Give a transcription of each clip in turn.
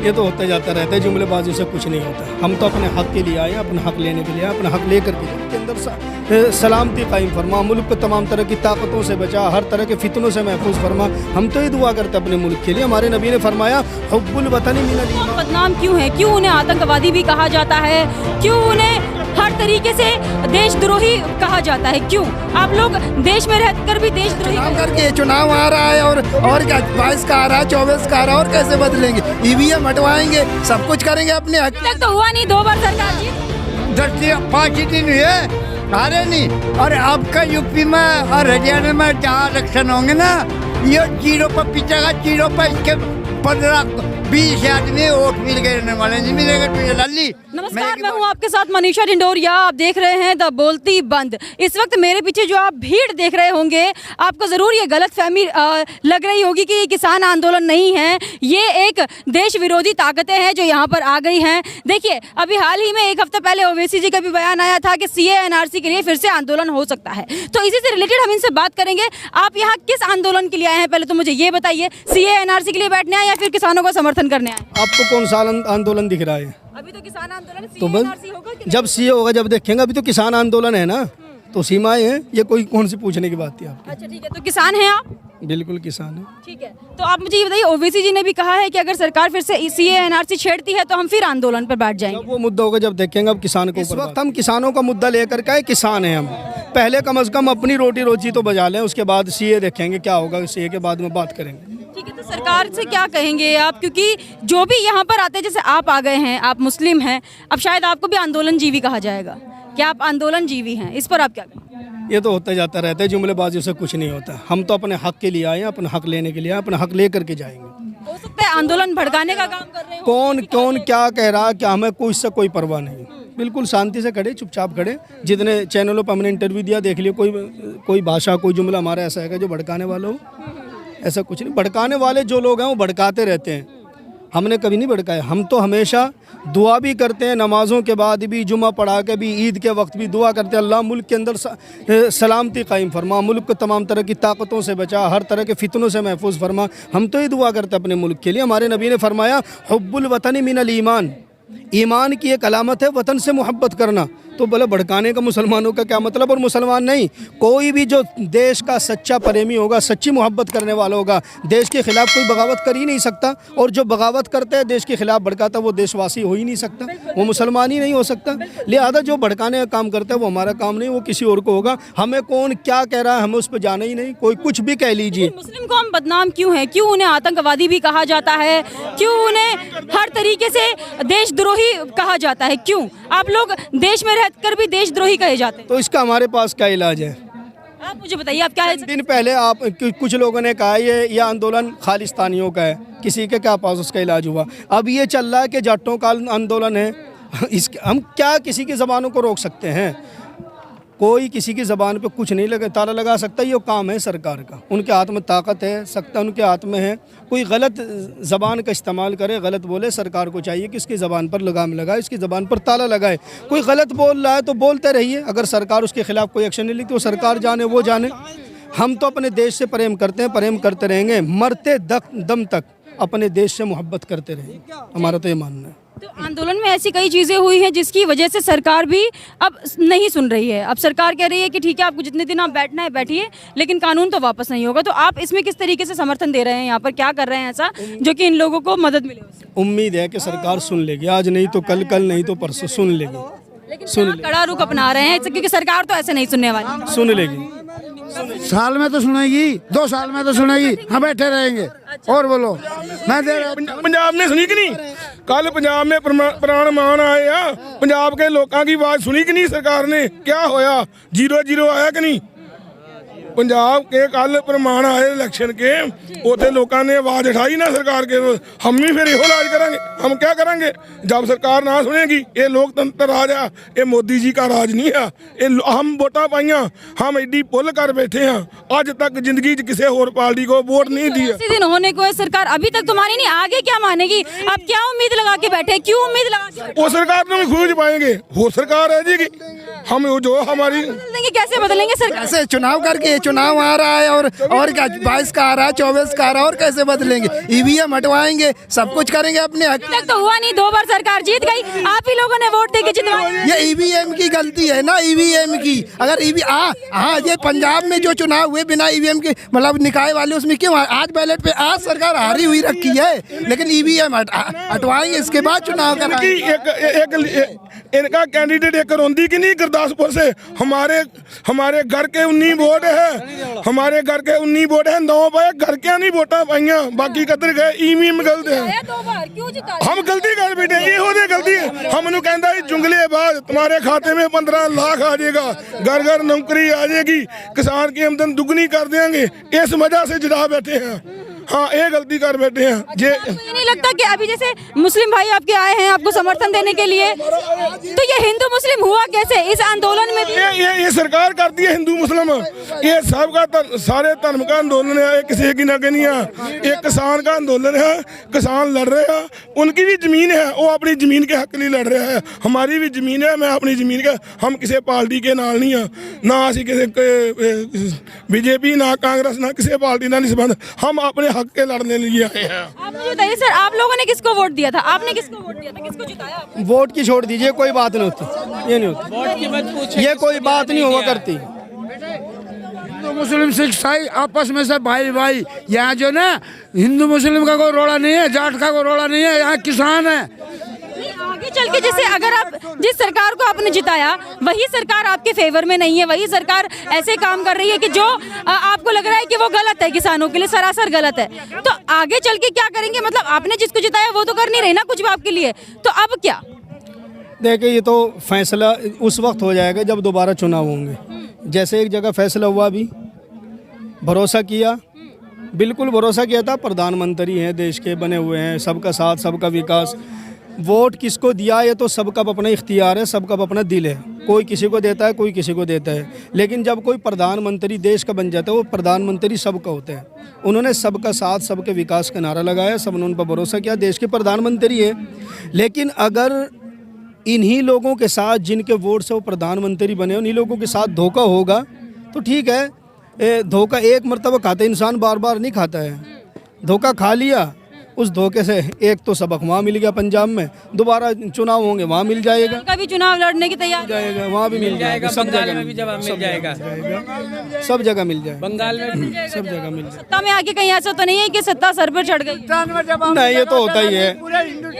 ये तो होता जाता रहता है, जुमलेबाजी से कुछ नहीं होता। हम तो अपने हक के लिए आए, अपना हक लेने के लिए, अपना हक लेकर के अंदर सलामती कायम फरमा, मुल्क को तमाम तरह की ताकतों से बचा, हर तरह के फितनों से महफूज फरमा। हम तो ये दुआ करते अपने मुल्क के लिए। हमारे नबी ने फरमाया हुब्बुल वतनी मिनल ईमान। बदनाम क्यों है, क्यों उन्हें आतंकवादी भी कहा जाता है, क्यों उन्हें हर तरीके से देशद्रोही कहा जाता है, क्यों आप लोग देश में रहकर भी देशद्रोही करके चुनाव आ रहा है और क्या 22 का आ रहा है, 24 का आ रहा है, और कैसे बदलेंगे? ईवीएम हटवाएंगे, सब कुछ करेंगे अपने हक। तक तो हुआ नहीं, 2 बार सरकार जीत। 5 दिन हुए, हारे नहीं। और आपका यूपी में और हरियाणा में जहाँ इलेक्शन होंगे ना, ये 0 पर पिछेगा, 0 पर इसके 15-20 आदमी वोट मिल गए रहने वाले नहीं मिलेगा तुझे लाली। नमस्कार, मैं हूं आपके साथ मनीषा डिंडोरिया। आप देख रहे हैं द बोलती बंद। इस वक्त मेरे पीछे जो आप भीड़ देख रहे होंगे, आपको ज़रूर ये गलतफहमी लग रही होगी कि ये किसान आंदोलन नहीं है, ये एक देश विरोधी ताकतें हैं जो यहाँ पर आ गई हैं। देखिए, अभी हाल ही में 1 हफ्ता पहले ओवैसी जी का भी बयान आया था कि CA NRC के लिए फिर से आंदोलन हो सकता है। तो इसी से रिलेटेड हम इनसे बात करेंगे। आप यहाँ किस आंदोलन के लिए आए हैं, पहले तो मुझे ये बताइए। CA NRC के लिए बैठने आए या फिर किसानों का समर्थन करने आए? आपको कौन सा आंदोलन दिख रहा है? अभी तो किसान आंदोलन, तो CA बस NRC होगा कि जब CA होगा जब देखेंगे। अभी तो किसान आंदोलन है ना, तो सीमाएं हैं। ये कोई कौन सी पूछने की बात थी आपकी? अच्छा ठीक है, तो किसान हैं आप? बिल्कुल किसान है। ठीक है, तो आप मुझे ये बताइए, ओवैसी जी ने भी कहा है कि अगर सरकार फिर से CA NRC छेड़ती है तो हम फिर आंदोलन पर बैठ जाएंगे। जब वो मुद्दा होगा जब देखेंगे। अब किसान को इस वक्त हम किसानों का मुद्दा लेकर के किसान हैं हम। पहले कम से कम अपनी रोटी रोजी तो बजा लें, उसके बाद CA देखेंगे क्या होगा। CA के बाद में बात करेंगे। ठीक है, तो सरकार से क्या कहेंगे आप, क्योंकि जो भी यहाँ पर आते हैं, जैसे आप आ गए हैं, आप मुस्लिम हैं, अब शायद आपको भी आंदोलन जीवी कहा जाएगा। क्या आप आंदोलन जीवी हैं? इस पर आप क्या कहेंगे? ये तो होता जाता रहता है, जुमलेबाजी से कुछ नहीं होता। हम तो अपने हक के लिए आए, अपना हक लेने के लिए, अपना हक लेकर के जाएंगे। हो सकता है आंदोलन भड़काने का काम कर रहे हो। कौन क्या कह रहा, क्या हमें कोई इससे कोई परवाह नहीं। बिल्कुल शांति से खड़े, चुपचाप खड़े। जितने चैनलों पर हमने इंटरव्यू दिया, देख लियो, कोई भाषा कोई जुमला हमारा ऐसा है जो भड़काने वाला हो। ऐसा कुछ नहीं। भड़काने वाले जो लोग हैं वो भड़काते रहते हैं, हमने कभी नहीं भड़काया। हम तो हमेशा दुआ भी करते हैं, नमाज़ों के बाद भी, जुमा पढ़ा के भी, ईद के वक्त भी दुआ करते हैं, अल्लाह मुल्क के अंदर सलामती कायम फरमा, मुल्क को तमाम तरह की ताकतों से बचा, हर तरह के फितनों से महफूज फरमा। हम तो ये दुआ करते हैं अपने मुल्क के लिए। हमारे नबी ने फरमाया हुब्बुल वतनी मिनल ईमान। ईमान की एक अलामत है वतन से मोहब्बत करना। तो बोले भड़काने का मुसलमानों का क्या मतलब? और मुसलमान नहीं, कोई भी जो देश का सच्चा प्रेमी होगा, सच्ची मोहब्बत करने वाला होगा, देश के खिलाफ कोई बगावत कर ही नहीं सकता। और जो बगावत करता है, देश के खिलाफ भड़काता, वो देशवासी हो ही नहीं सकता, वो मुसलमान ही नहीं हो सकता। लिहाजा जो भड़काने का काम करता है वो हमारा काम नहीं, वो किसी और को होगा। हमें कौन क्या कह रहा है हमें उस पर जाना ही नहीं। कोई कुछ भी कह लीजिए। मुस्लिम कौम बदनाम क्यों है, क्यों उन्हें आतंकवादी भी कहा जाता है, क्यों उन्हें हर तरीके से देशद्रोही कहा जाता है, क्यों आप लोग देश में रहकर भी देशद्रोही कहे जाते हैं? तो इसका हमारे पास क्या इलाज है? आप मुझे बताइए, आप क्या है? दिन पहले आप कुछ लोगों ने कहा ये आंदोलन खालिस्तानियों का है, किसी के क्या पास उसका इलाज हुआ। अब ये चल रहा है कि जाटों का आंदोलन है। हम क्या किसी की ज़बानों को रोक सकते हैं? कोई किसी की ज़बान पे कुछ नहीं ताला लगा सकता। ये काम है सरकार का, उनके हाथ में ताकत है, सख्ता उनके हाथ में है। कोई गलत ज़बान का इस्तेमाल करे, गलत बोले, सरकार को चाहिए कि इसकी ज़बान पर लगाम लगाए, इसकी ज़बान पर ताला लगाए। कोई गलत बोल रहा है तो बोलते रहिए, अगर सरकार उसके खिलाफ कोई एक्शन नहीं लेती, वो सरकार जाने, वो जाने। हम तो अपने देश से प्रेम करते हैं, प्रेम करते रहेंगे, मरते दम तक अपने देश से मोहब्बत करते रहेंगे। हमारा तो ये मानना है। तो आंदोलन में ऐसी कई चीज़ें हुई हैं जिसकी वजह से सरकार भी अब नहीं सुन रही है। अब सरकार कह रही है कि ठीक है, आपको जितने दिन आप बैठना है बैठिए, लेकिन कानून तो वापस नहीं होगा। तो आप इसमें किस तरीके से समर्थन दे रहे हैं, यहाँ पर क्या कर रहे हैं ऐसा जो कि इन लोगों को मदद मिले? उम्मीद है कि सरकार सुन लेगी, आज नहीं तो कल, कल नहीं तो परसों सुन लेगी। लेकिन कड़ा रुख अपना रहे हैं क्योंकि सरकार तो ऐसे नहीं सुनने वाली। सुन लेगी। साल में तो सुनेगी, 2 साल में तो सुनेगी, हम बैठे रहेंगे। और बोलो, मैं दे रहा। पंजाब ने सुनी कि नहीं? कल पंजाब में प्राण मान आए आ, पंजाब के लोगों की आवाज सुनी कि नहीं सरकार ने? क्या होया? 0-0 आया कि नहीं? पंजाब के कल प्रमाण आए इलेक्शन के, उसे लोगों ने आवाज उठाई ना सरकार के। हम भी फिर यो राज करेंगे। हम क्या करेंगे जब सरकार ना सुनेगी? ये लोकतंत्र राज है, ये मोदी जी का राज नहीं है। ये हम वोटा पाइया, हम एडी पुल कर बैठे हैं, आज तक जिंदगी किसी और पार्टी को वोट नहीं दिया। दिन होने को है, सरकार अभी तक तुम्हारी नहीं, आगे क्या मानेगी? अब क्या उम्मीद लगा के बैठे, क्यों उम्मीद लगा के? वो सरकार तो खुद पाएंगे, वो सरकार है जी की। हम जो हमारी बदलेंगे, कैसे बदलेंगे सरकार? ऐसे चुनाव करके, चुनाव आ रहा है और क्या 22 का आ रहा है, 24 का आ रहा है, और कैसे बदलेंगे? ईवीएम हटवाएंगे, सब कुछ करेंगे अपने हक। तक तो हुआ नहीं, 2 बार सरकार जीत गई, आप ही लोगों ने वोट देके जितवाया। ये ईवीएम की गलती है ना, ईवीएम की। अगर हाँ, ये पंजाब में जो चुनाव हुए बिना ईवीएम के, मतलब निकाय वाले, उसमें क्यों आज बैलेट पे आज सरकार हारी हुई रखी है, लेकिन ईवीएम हटवाएंगे, इसके बाद चुनाव कराएंगे। इनका कैंडिडेट एक रोंदी की नहीं, गुरदासपुर से हमारे घर के 19 वोट है, हमारे घर के 19 वोट है, 9 पाए घर के नहीं वोटा पाइया, बाकी कदर गए ईवीएम गलत है। 2 बार क्यों जिता? हम गलती कर बैठे, ये होने गलती है। हम कहता जुंगले बाद तुम्हारे खाते में 15 लाख आ जाएगा, घर घर नौकरी आ जाएगी, किसान की आमदन दुगनी कर देंगे, इस वजह से जिता बैठे हैं। हाँ, ये गलती कर बैठे हैं। आपको ये नहीं लगता कि अभी जैसे मुस्लिम भाई आपके आए हैं आपको समर्थन देने के लिए, तो ये हिंदू मुस्लिम हुआ कैसे इस आंदोलन में भी? ये सरकार करती है हिंदू मुस्लिम, ये सबका सारे धर्म का आंदोलन है, ये किसी की नगे नहीं है। ये किसान का आंदोलन है, किसान लड़ रहे हैं, उनकी भी जमीन है, वो अपनी जमीन के हक लिए लड़ रहे हैं। हमारी भी जमीन है, मैं अपनी जमीन का, हम किसी पार्टी के नाल नहीं है, ना असी किसी बीजेपी ना कांग्रेस ना किसी पार्टी ना नहीं संबंध, हम अपने हक के लड़ने लिए आए हैं। आप मुझे बताइए सर, आप लोगों ने किसको वोट दिया था? आपने किसको वोट दिया था? किसको जिताया आपने? वोट की छोड़ दीजिए, कोई बात नहीं होती, ये नहीं होती, ये कोई बात नहीं हुआ करती। हिंदू मुस्लिम सिख ईसाई आपस में सब भाई भाई। यहाँ जो ना हिंदू मुस्लिम का कोई रोड़ा नहीं है, जाट का कोई रोड़ा नहीं है, यहाँ किसान है। आगे चल के जैसे अगर आप जिस सरकार को आपने जिताया वही सरकार आपके फेवर में नहीं है, वही सरकार ऐसे काम कर रही है कि जो आपको लग रहा है कि वो गलत है, किसानों के लिए सरासर गलत है, तो आगे चल के क्या करेंगे? मतलब आपने जिसको जिताया वो तो कर नहीं रही ना कुछ भी आपके लिए, तो अब क्या? देखिए, ये तो फैसला उस वक्त हो जाएगा जब दोबारा चुनाव होंगे। जैसे एक जगह फैसला हुआ, अभी भरोसा किया, बिल्कुल भरोसा किया था, प्रधानमंत्री हैं देश के, बने हुए हैं, सबका साथ सबका विकास। वोट किसको दिया ये तो सबका अपना इख्तियार है, सबका अपना दिल है, कोई किसी को देता है, कोई किसी को देता है। लेकिन जब कोई प्रधानमंत्री देश का बन जाता है, वो प्रधानमंत्री सबका होता है। उन्होंने सबका साथ सबके विकास का नारा लगाया, सबने उन पर भरोसा किया, देश के प्रधानमंत्री है। लेकिन अगर इन्हीं लोगों के साथ जिनके वोट से वो प्रधानमंत्री बने, उन्हीं लोगों के साथ धोखा होगा तो ठीक है। धोखा एक मरतबा खाता है इंसान, बार बार नहीं खाता है। धोखा खा लिया, उस धोखे से एक तो सबक वहाँ मिल गया पंजाब में, दोबारा चुनाव होंगे वहाँ मिल जाएगा, कभी चुनाव लड़ने की तैयारी जाएगा वहाँ भी मिल जाएगा, सब जगह में भी जवाब मिल जाएगा, सब जगह मिल जाएगा, बंगाल में भी सब जगह मिल जाएगा। सत्ता में आके कहीं ऐसा तो नहीं है कि सत्ता सर पर चढ़ गई? नहीं, ये तो होता ही है,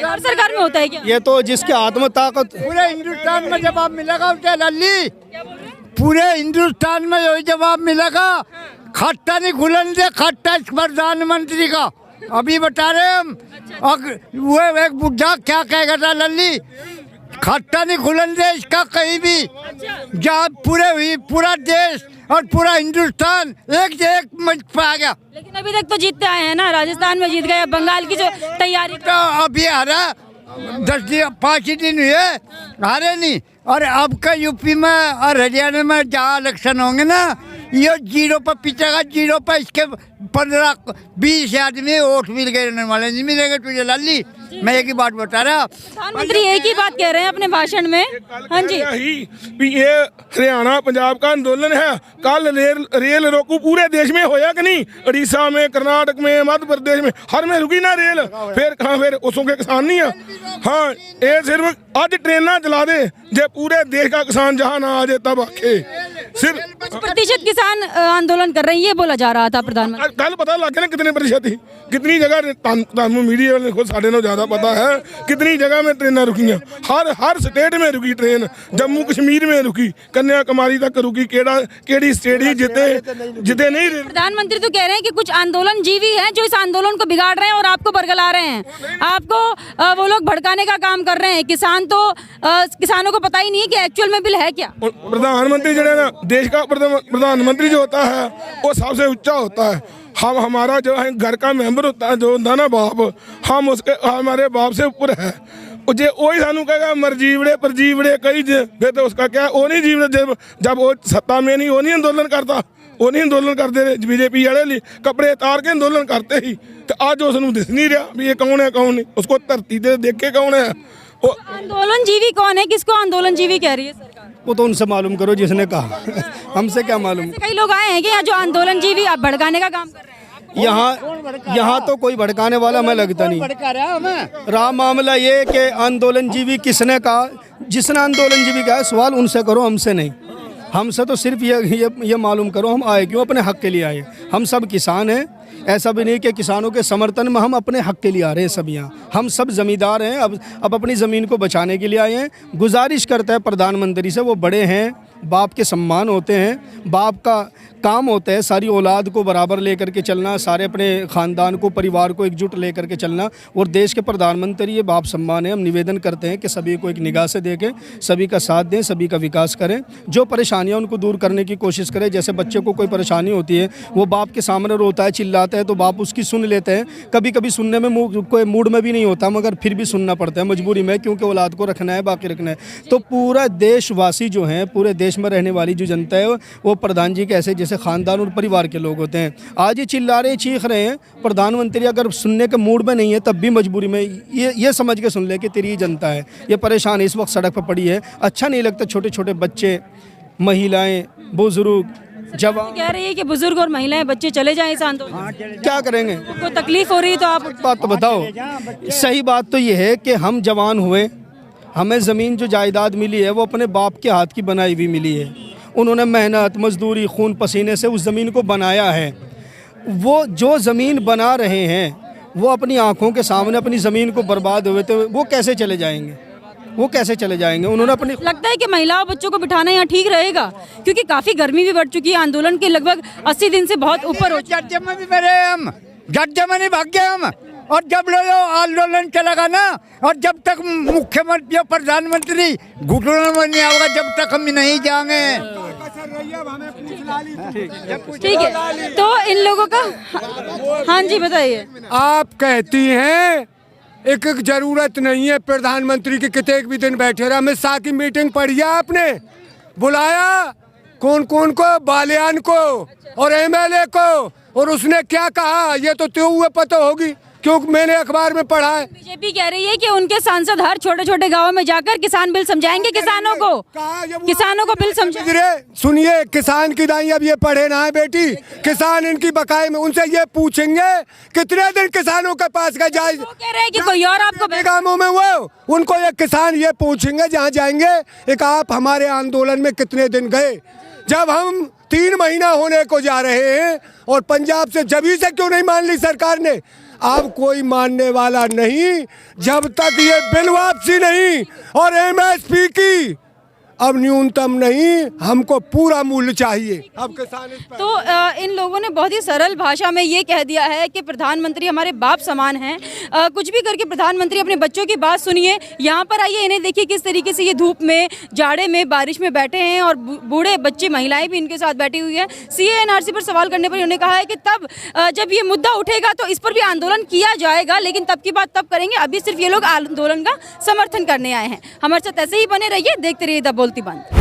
हर सरकार में होता है क्या? ये तो जिसके हाथ में ताकत। पूरे हिंदुस्तान में जवाब मिलेगा उसे लल्ली, पूरे हिंदुस्तान में यही जवाब मिलेगा। खट्टा नहीं खुलन दे, खट्टा इस प्रधानमंत्री का अभी बता रहे हम। वो एक बुढ़ा क्या कहेगा था लल्ली, खट्टा नहीं खुलन दे इसका कहीं भी, जहाँ पूरा देश और पूरा हिंदुस्तान एक से एक मंच पे आ गया। लेकिन अभी तक तो जीतते आए हैं ना, राजस्थान में जीत गए, बंगाल की जो तैयारी तो अभी हारा 5 दिन हुए, हारे नहीं। और अब का यूपी में और हरियाणा में जहाँ इलेक्शन होंगे ना, ये 0 पर पिछेगा, 0 पर इसके 15-20 आदमी वोट मिल गए, रहने वाले नहीं मिलेंगे तुझे लल्ली। मैं एक ही बात बता रहा, प्रधानमंत्री एक ही बात कह रहे हैं अपने भाषण में। हाँ जी, भी ये हरियाणा पंजाब का आंदोलन है। कल रेल रोको पूरे देश में होया कि नहीं? उड़ीसा में, कर्नाटक में, मध्य प्रदेश में, हर में रुकी ना रेल। फिर कहाँ, फिर उसों के किसान नहीं है। हाँ, ये सिर्फ आज ट्रेन चला दे, जे पूरे देश का किसान जहाँ ना आ जाए तब आखे। सिर्फ 5% किसान आंदोलन कर रहे हैं, ये बोला जा रहा था प्रधानमंत्री। कल पता लग गया ना कितने प्रतिशत थी, कितनी जगह मीडिया वाले खुद साढ़े नौ ज्यादा पता है कितनी जगह में ट्रेनें रुकी हैं। हर स्टेट में रुकी ट्रेन, जम्मू कश्मीर में रुकी, कन्याकुमारी तक रुकी, केड़ी स्टेट ही जिते नहीं। प्रधानमंत्री तो कह रहे हैं कि कुछ आंदोलन जीवी हैं जो इस आंदोलन को बिगाड़ रहे हैं और आपको बरगला रहे हैं, आपको वो लोग भड़काने का काम कर रहे हैं। किसानों को पता ही नहीं है कि एक्चुअल में बिल है क्या। प्रधानमंत्री जो है ना, देश का प्रधानमंत्री जो होता है वो सबसे ऊंचा होता है। हमारा जो है घर का मेंबर होता है, जो होता है ना बाप, हम उसके हमारे बाप से ऊपर है। जे वही सानू कहेगा मरजीवड़े परजीवड़े कई फिर तो उसका क्या, वो नहीं जीवड़े जब वो सत्ता में नहीं, वो नहीं आंदोलन करता, वो नहीं आंदोलन करते। बीजेपी वाले कपड़े तार के आंदोलन करते ही, तो आज उसनू दिस नहीं रहा भी ये कौन है कौन नहीं, उसको धरती दे देखे कौन है। वो आंदोलन जीवी कौन है, किसको आंदोलन जीवी कह रही है सरकार? वो तो उनसे मालूम करो जिसने कहा हमसे क्या मालूम। कई लोग आए हैं कि यहाँ जो आंदोलन जीवी आप भड़काने का काम कर रहे हैं। यहाँ तो कोई भड़काने वाला हमें लगता नहीं। रहा मामला ये कि आंदोलन जीवी किसने कहा, जिसने आंदोलन जीवी कहा सवाल उनसे करो, हमसे नहीं। हमसे तो सिर्फ ये मालूम करो हम आए क्यों, अपने हक के लिए आए। हम सब किसान हैं, ऐसा भी नहीं कि किसानों के समर्थन में, हम अपने हक के लिए आ रहे हैं सब यहाँ। हम सब जमींदार हैं, अब अपनी ज़मीन को बचाने के लिए आए हैं। गुजारिश करते हैं प्रधानमंत्री से, वो बड़े हैं, बाप के सम्मान होते हैं, बाप का काम होता है सारी औलाद को बराबर लेकर के चलना, सारे अपने ख़ानदान को, परिवार को एकजुट लेकर के चलना। और देश के प्रधानमंत्री ये बाप सम्मान है। हम निवेदन करते हैं कि सभी को एक निगाह से देखें, सभी का साथ दें, सभी का विकास करें, जो परेशानियां उनको दूर करने की कोशिश करें। जैसे बच्चे को कोई परेशानी होती है, वो बाप के सामने रोता है, चिल्लाता है, तो बाप उसकी सुन लेते हैं। कभी कभी सुनने में कोई मूड में भी नहीं होता, मगर फिर भी सुनना पड़ता है मजबूरी में, क्योंकि औलाद को रखना है, बाकी रखना है। तो पूरा देशवासी जो हैं, पूरे देश में रहने वाली जो जनता है, वो प्रधान जी के ऐसे जैसे ख़ानदान और परिवार के लोग होते हैं। आज ये चिल्ला रहे, चीख रहे हैं, प्रधानमंत्री अगर सुनने के मूड में नहीं है तब भी मजबूरी में ये समझ के सुन ले कि तेरी जनता है, ये परेशान इस वक्त सड़क पर पड़ी है। अच्छा नहीं लगता, छोटे छोटे बच्चे, महिलाएं, बुजुर्ग, जवान कह रही है कि बुजुर्ग और महिलाएं, बच्चे चले जाएं इस आंदोलन, क्या करेंगे? को तकलीफ हो रही है तो आप बात तो बताओ। सही बात तो ये है कि हम जवान हुए, हमें ज़मीन जो जायदाद मिली है वो अपने बाप के हाथ की बनाई हुई मिली है। उन्होंने मेहनत, मजदूरी, खून पसीने से उस ज़मीन को बनाया है। वो जो ज़मीन बना रहे हैं वो अपनी आंखों के सामने अपनी ज़मीन को बर्बाद हुए, तो वो कैसे चले जाएंगे? वो कैसे चले जाएंगे? उन्होंने अपनी, लगता है कि महिलाओं बच्चों को बिठाना यहाँ ठीक रहेगा, क्योंकि काफी गर्मी भी बढ़ चुकी है, आंदोलन के लगभग 80 दिन से बहुत ऊपर हो चुका जज्जे में भी मेरे हम जज्जे में नहीं भाग गए हम। और जब लोग आंदोलन चलेगा ना, और जब तक मुख्यमंत्री और प्रधानमंत्री घुटनों में नहीं आएगा, जब तक हम नहीं जाएंगे। ठीक है, तो इन लोगों का, हाँ जी बताइए। आप कहती हैं एक जरूरत नहीं है प्रधानमंत्री की, कितने भी दिन बैठे रहा। अमित शाह की मीटिंग पढ़ी है आपने? बुलाया कौन कौन को? बालियान को और एमएलए को, और उसने क्या कहा ये तो त्यों हुए पता होगी, क्योंकि मैंने अखबार में पढ़ा है। बीजेपी कह रही है कि उनके सांसद हर छोटे छोटे गांवों में जाकर किसान बिल समझाएंगे, किसानों को बिल समझाएंगे। सुनिए, किसान की दाई अब ये पढ़े ना है बेटी, किसान इनकी बकाये में, उनसे ये पूछेंगे कितने दिन किसानों के पास गए जाए। कह रहे हैं कि कोई और आपको गाँवों में वो, उनको ये किसान ये पूछेंगे जहाँ जाएंगे, एक आप हमारे आंदोलन में कितने दिन गए। जब हम 3 महीना होने को जा रहे हैं और पंजाब से जभी से क्यों नहीं मान ली सरकार ने? अब कोई मानने वाला नहीं जब तक ये बिल वापसी नहीं और एमएसपी की अब न्यूनतम नहीं, हमको पूरा मूल्य चाहिए। अब किसान तो इन लोगों ने बहुत ही सरल भाषा में ये कह दिया है कि प्रधानमंत्री हमारे बाप समान हैं। कुछ भी करके प्रधानमंत्री अपने बच्चों की बात सुनिए। यहाँ पर आइए, इन्हें देखिए किस तरीके से ये धूप में, जाड़े में, बारिश में बैठे हैं, और बूढ़े बच्चे, महिलाएं भी इनके साथ बैठी हुई हैं। सीएए एनआरसी पर सवाल करने पर उन्होंने कहा है कि तब जब ये मुद्दा उठेगा तो इस पर भी आंदोलन किया जाएगा, लेकिन तब की बात तब करेंगे, अभी सिर्फ ये लोग आंदोलन का समर्थन करने आए हैं। हमारे साथ ऐसे ही बने रहिए, देखते रहिए द बोलती बंद।